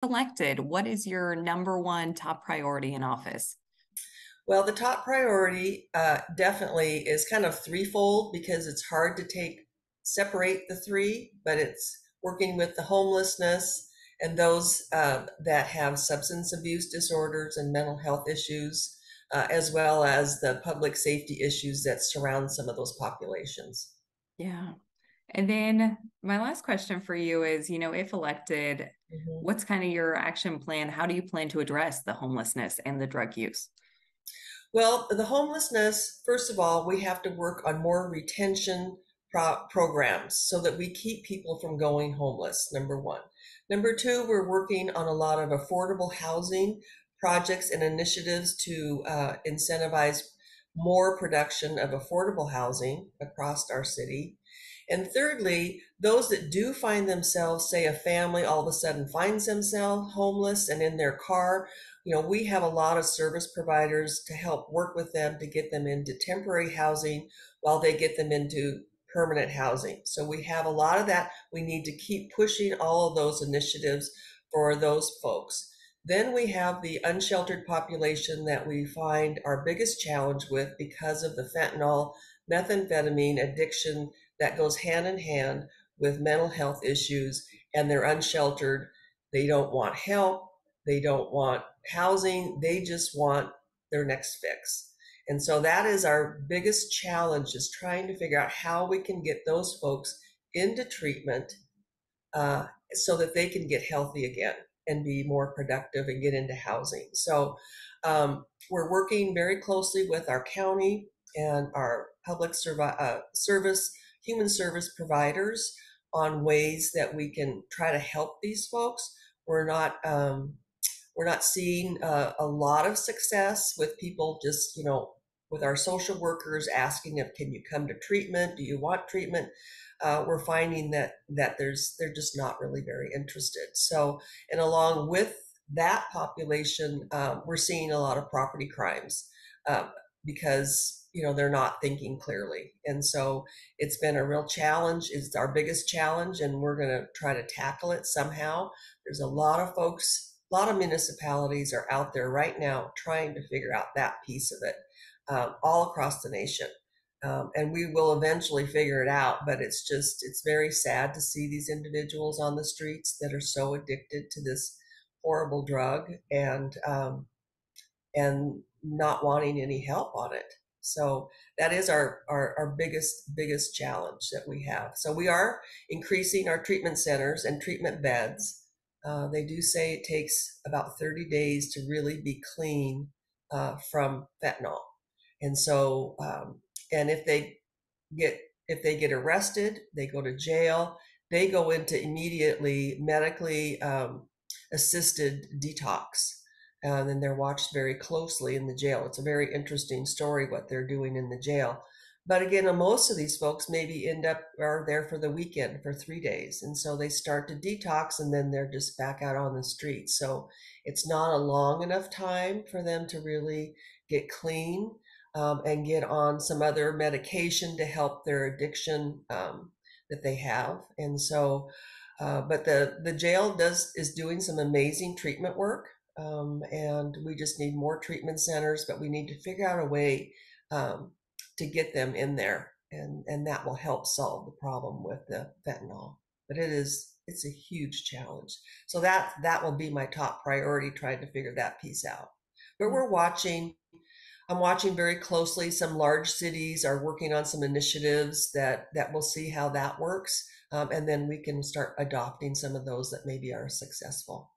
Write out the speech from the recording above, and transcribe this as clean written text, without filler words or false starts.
Elected, what is your number one top priority in office? Well, the top priority definitely is kind of threefold because it's hard to separate the three, but it's working with the homelessness and those that have substance abuse disorders and mental health issues, as well as the public safety issues that surround some of those populations. Yeah. And then my last question for you is, if elected, Mhm. what's kind of your action plan? How do you plan to address the homelessness and the drug use? Well, the homelessness, first of all, we have to work on more retention programs so that we keep people from going homeless, number one. Number two, we're working on a lot of affordable housing projects and initiatives to incentivize more production of affordable housing across our city. And thirdly, those that do find themselves, say a family all of a sudden finds themselves homeless and in their car, we have a lot of service providers to help work with them to get them into temporary housing while they get them into permanent housing. So we have a lot of that. We need to keep pushing all of those initiatives for those folks. Then we have the unsheltered population that we find our biggest challenge with because of the fentanyl, methamphetamine addiction that goes hand in hand with mental health issues, and they're unsheltered. They don't want help. They don't want housing. They just want their next fix. And so that is our biggest challenge, is trying to figure out how we can get those folks into treatment so that they can get healthy again and be more productive and get into housing. So we're working very closely with our county and our public service, human service providers on ways that we can try to help these folks. We're not we're not seeing a lot of success with people just, with our social workers asking if can you come to treatment? Do you want treatment? We're finding that they're just not really very interested. So, and along with that population, we're seeing a lot of property crimes because they're not thinking clearly, and so it's been a real challenge. It's our biggest challenge, and we're going to try to tackle it somehow. There's a lot of folks, a lot of municipalities are out there right now trying to figure out that piece of it, all across the nation. And we will eventually figure it out, but it's very sad to see these individuals on the streets that are so addicted to this horrible drug, and not wanting any help on it. So that is our biggest challenge that we have. So we are increasing our treatment centers and treatment beds. They do say it takes about 30 days to really be clean from fentanyl. And so, and get if they get arrested, they go to jail. They go into immediately medically assisted detox, and then they're watched very closely in the jail. It's a very interesting story what they're doing in the jail. But again, most of these folks maybe are there for the weekend for 3 days, and so they start to detox, and then they're just back out on the streets. So it's not a long enough time for them to really get clean, and get on some other medication to help their addiction that they have. And so, but the jail is doing some amazing treatment work, and we just need more treatment centers. But we need to figure out a way to get them in there, and that will help solve the problem with the fentanyl. But it's a huge challenge. So that will be my top priority, trying to figure that piece out. But Yeah. I'm watching very closely. Some large cities are working on some initiatives that we'll see how that works, and then we can start adopting some of those that maybe are successful.